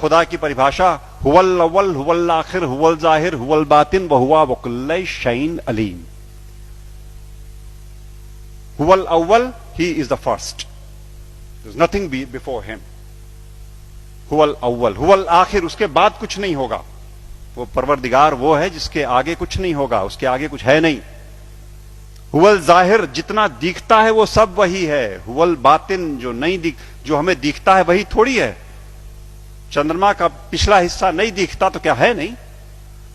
खुदा की परिभाषा, हुवल अव्वल हुवल आखिर हुवल जाहिर हुवल बातिन वहुवा वकुल्लै शैइन अलीम। हुवल अव्वल, he is the first, there is nothing before him. हुवल अव्वल, हुवल आखिर, उसके बाद कुछ नहीं होगा। वो परवरदिगार वो है जिसके आगे कुछ नहीं होगा, उसके आगे कुछ है नहीं। हुवल जाहिर, जितना दिखता है वो सब वही है। हुवल बातिन, जो हमें दिखता है वही थोड़ी है। चंद्रमा का पिछला हिस्सा नहीं दिखता तो क्या है नहीं?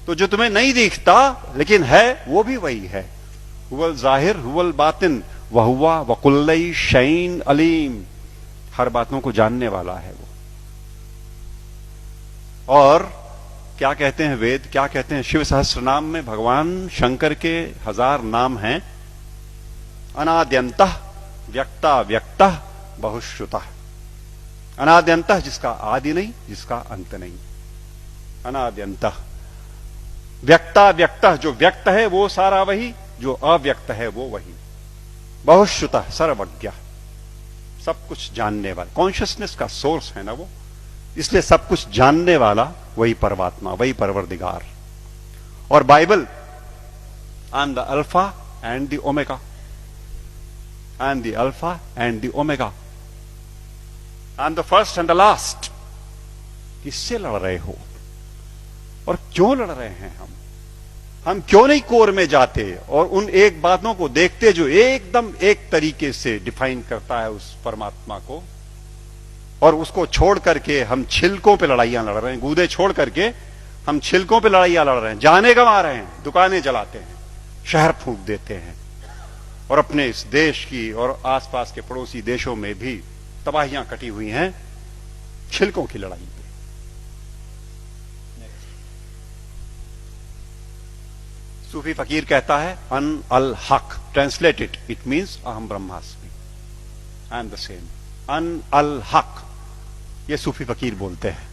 तो जो तुम्हें नहीं दिखता लेकिन है वो भी वही है। हुवल जाहिर हुवल बातिन वहुवा वकुल्लै शैइन अलीम, हर बातों को जानने वाला है वो। और क्या कहते हैं वेद, क्या कहते हैं? शिव सहस्त्र नाम में भगवान शंकर के 1000 नाम हैं। अनाद्यंतः व्यक्ता व्यक्तः बहुश्रुतः। अनाद्यंतः, जिसका आदि नहीं, जिसका अंत नहीं। अनाद्यंतः व्यक्ता व्यक्तः, जो व्यक्त है वो सारा वही, जो अव्यक्त है वो वही। बहुश्रुतः, सर्वज्ञ, सब कुछ जानने वाला, कॉन्शियसनेस का सोर्स है ना वो, इसलिए सब कुछ जानने वाला वही परमात्मा, वही परवरदिगार। और Bible, I am the alpha and the omega, I am the alpha and the omega, I am the first and the last. किससे लड़ रहे हो और क्यों लड़ रहे हैं? हम क्यों नहीं कोर में जाते और उन एक बातों को देखते जो एकदम एक तरीके से डिफाइन करता है उस परमात्मा को, और उसको छोड़ करके हम छिलकों पे लड़ाइयां लड़ रहे हैं। गूदे छोड़ करके हम छिलकों पे लड़ाइयां लड़ रहे हैं, जाने गंवा रहे हैं, दुकानें जलाते हैं, शहर फूंक देते हैं, और अपने इस देश की और आसपास के पड़ोसी देशों में भी तबाहियां कटी हुई हैं छिलकों की लड़ाई पे। सूफी फकीर कहता है अन अल हक, ट्रांसलेटेड इट मीन्स अहम ब्रह्मास्मि, आई एम द सेम। अन अल हक, ये सूफी फकीर बोलते हैं।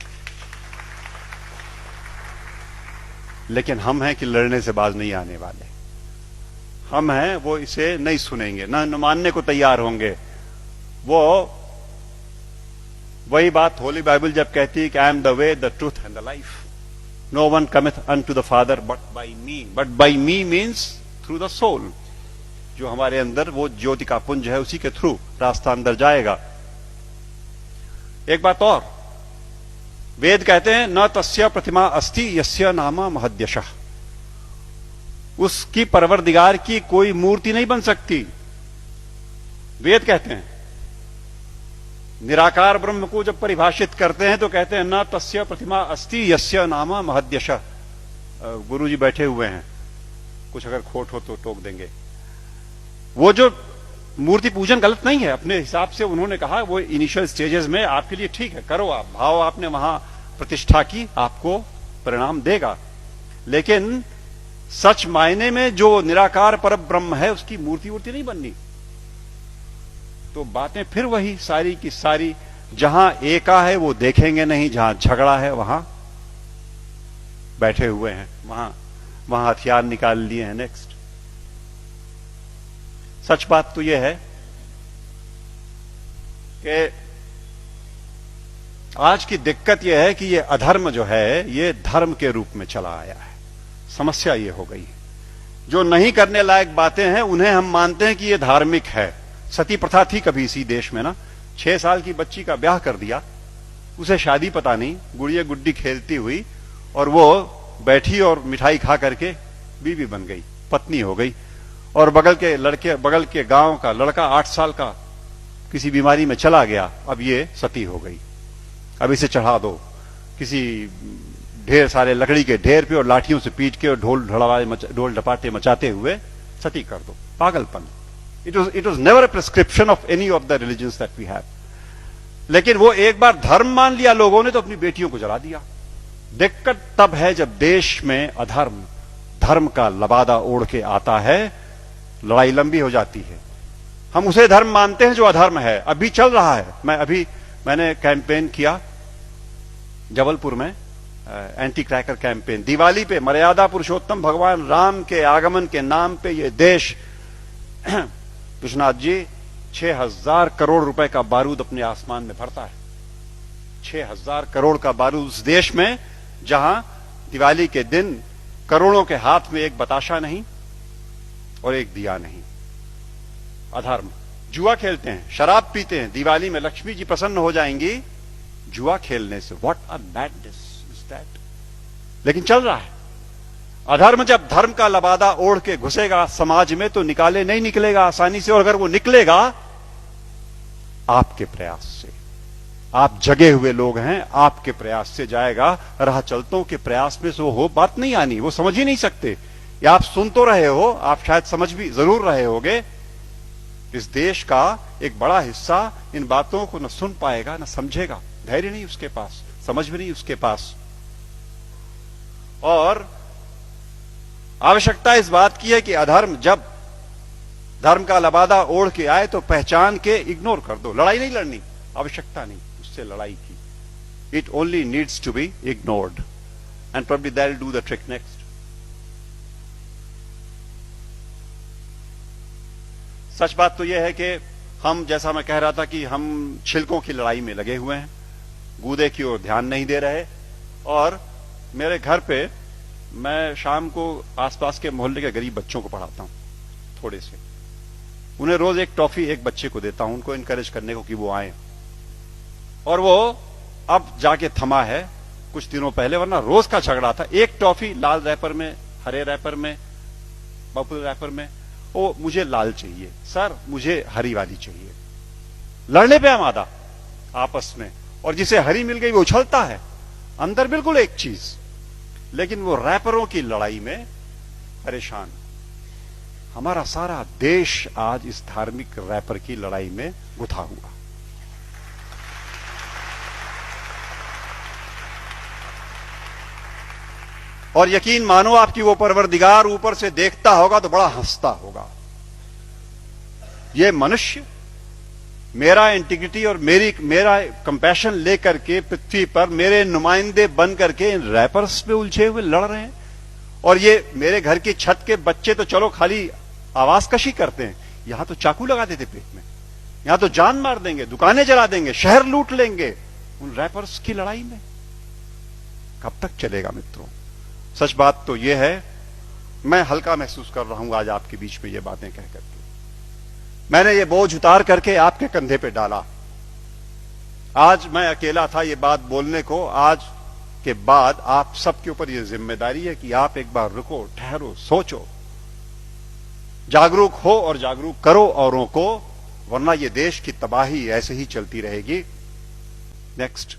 लेकिन हम हैं कि लड़ने से बाज नहीं आने वाले। हम हैं वो इसे नहीं सुनेंगे, न मानने को तैयार होंगे। वो वही बात होली बाइबल जब कहती है कि I am the way the truth and the life, no one cometh unto the father but by me. But by me means through the soul, जो हमारे अंदर वो ज्योति का पुंज है, उसी के थ्रू रास्ता अंदर जाएगा। एक बात और, वेद कहते हैं न तस्य प्रतिमा अस्ति यस्य नामा महद्यशः, उसकी परवरदिगार की कोई मूर्ति नहीं बन सकती। वेद कहते हैं, निराकार ब्रह्म को जब परिभाषित करते हैं तो कहते हैं न तस्य प्रतिमा अस्ति यस्य नामा महद्यशः। गुरु जी बैठे हुए हैं, कुछ अगर खोट हो तो टोक देंगे। वो जो मूर्ति पूजन गलत नहीं है, अपने हिसाब से उन्होंने कहा वो इनिशियल स्टेजेस में आपके लिए ठीक है, करो आप, भाव आपने वहां प्रतिष्ठा की, आपको परिणाम देगा। लेकिन सच मायने में जो निराकार पर ब्रह्म है उसकी मूर्ति वूर्ति नहीं बननी। तो बातें फिर वही सारी की सारी, जहां एका है वो देखेंगे नहीं, जहां झगड़ा है वहां बैठे हुए हैं, वहां हथियार निकाल लिए हैं। नेक्स्ट, सच बात तो यह है कि आज की दिक्कत यह है कि ये अधर्म जो है ये धर्म के रूप में चला आया है। समस्या ये हो गई है, जो नहीं करने लायक बातें हैं उन्हें हम मानते हैं कि ये धार्मिक है। सती प्रथा थी कभी इसी देश में ना, 6 साल की बच्ची का ब्याह कर दिया, उसे शादी पता नहीं, गुड़िया गुड्डी खेलती हुई, और वो बैठी और मिठाई खा करके बीवी बन गई, पत्नी हो गई। और बगल के गांव का लड़का 8 साल का किसी बीमारी में चला गया, अब ये सती हो गई। अब इसे चढ़ा दो किसी ढेर सारे लकड़ी के ढेर पे और लाठियों से पीट के और ढोल ढपाटे मचाते हुए सती कर दो। पागलपन। It was never a prescription of any of the religions that we have. लेकिन वो एक बार धर्म मान लिया लोगों ने तो अपनी बेटियों को जला दिया। दिक्कत तब है जब देश में अधर्म धर्म का लबादा ओढ़ के आता है, लड़ाई लंबी हो जाती है। हम उसे धर्म मानते हैं जो अधर्म है। अभी चल रहा है, मैंने कैंपेन किया जबलपुर में, एंटी क्रैकर कैंपेन। दिवाली पे मर्यादा पुरुषोत्तम भगवान राम के आगमन के नाम पे ये देश, विश्वनाथ जी, 6000 करोड़ रुपए का बारूद अपने आसमान में भरता है। 6,000 करोड़ का बारूद उस देश में जहां दिवाली के दिन करोड़ों के हाथ में एक बताशा नहीं और एक दिया नहीं। अधर्म। जुआ खेलते हैं, शराब पीते हैं, दिवाली में लक्ष्मी जी प्रसन्न हो जाएंगी जुआ खेलने से। What a madness is that. लेकिन चल रहा है। अधर्म जब धर्म का लबादा ओढ़ के घुसेगा समाज में तो नहीं निकलेगा आसानी से, और अगर वो निकलेगा आपके प्रयास से। आप जगे हुए लोग हैं, आपके प्रयास से जाएगा। राह चलतों के प्रयास में से वो बात नहीं आनी, वो समझ ही नहीं सकते। या आप सुन तो रहे हो, आप शायद समझ भी जरूर रहे होगे। इस देश का एक बड़ा हिस्सा इन बातों को न सुन पाएगा न समझेगा। धैर्य नहीं उसके पास, समझ भी नहीं उसके पास। और आवश्यकता इस बात की है कि अधर्म जब धर्म का लबादा ओढ़ के आए तो पहचान के इग्नोर कर दो। लड़ाई नहीं लड़नी, आवश्यकता नहीं उससे लड़ाई की। It only needs to be ignored and probably that will do the trick next. सच बात तो यह है कि हम, जैसा मैं कह रहा था, कि हम छिलकों की लड़ाई में लगे हुए हैं, गूदे की ओर ध्यान नहीं दे रहे। और मेरे घर पे मैं शाम को आसपास के मोहल्ले के गरीब बच्चों को पढ़ाता हूं, थोड़े से। उन्हें रोज एक टॉफी एक बच्चे को देता हूं, उनको इनकरेज करने को कि वो आए। और वो अब जाके थमा है, कुछ दिनों पहले, वरना रोज का झगड़ा था। एक टॉफी लाल रैपर में, हरे रैपर में, पर्पल रैपर में। वो मुझे लाल चाहिए सर, मुझे हरी वाली चाहिए। लड़ने पे आमादा आपस में। और जिसे हरी मिल गई वो उछलता है, अंदर बिल्कुल एक चीज, लेकिन वो रैपरों की लड़ाई में परेशान। हमारा सारा देश आज इस धार्मिक रैपर की लड़ाई में गुथा हुआ। और यकीन मानो आपकी वो परवरदिगार ऊपर से देखता होगा तो बड़ा हंसता होगा। ये मनुष्य मेरा इंटीग्रिटी और मेरा कंपैशन लेकर के पृथ्वी पर मेरे नुमाइंदे बन करके इन रैपर्स पे उलझे हुए लड़ रहे हैं। और ये मेरे घर की छत के बच्चे तो चलो खाली आवाज कशी करते हैं, यहां तो चाकू लगा देते पेट में, यहां तो जान मार देंगे, दुकानें जला देंगे, शहर लूट लेंगे। उन रैपर्स की लड़ाई में कब तक चलेगा मित्रों? सच बात तो यह है, मैं हल्का महसूस कर रहा हूं आज आपके बीच में ये बातें कह करके। मैंने ये बोझ उतार करके आपके कंधे पे डाला। आज मैं अकेला था ये बात बोलने को। आज के बाद आप सबके ऊपर ये जिम्मेदारी है कि आप एक बार रुको, ठहरो, सोचो, जागरूक हो और जागरूक करो औरों को, वरना ये देश की तबाही ऐसे ही चलती रहेगी। नेक्स्ट।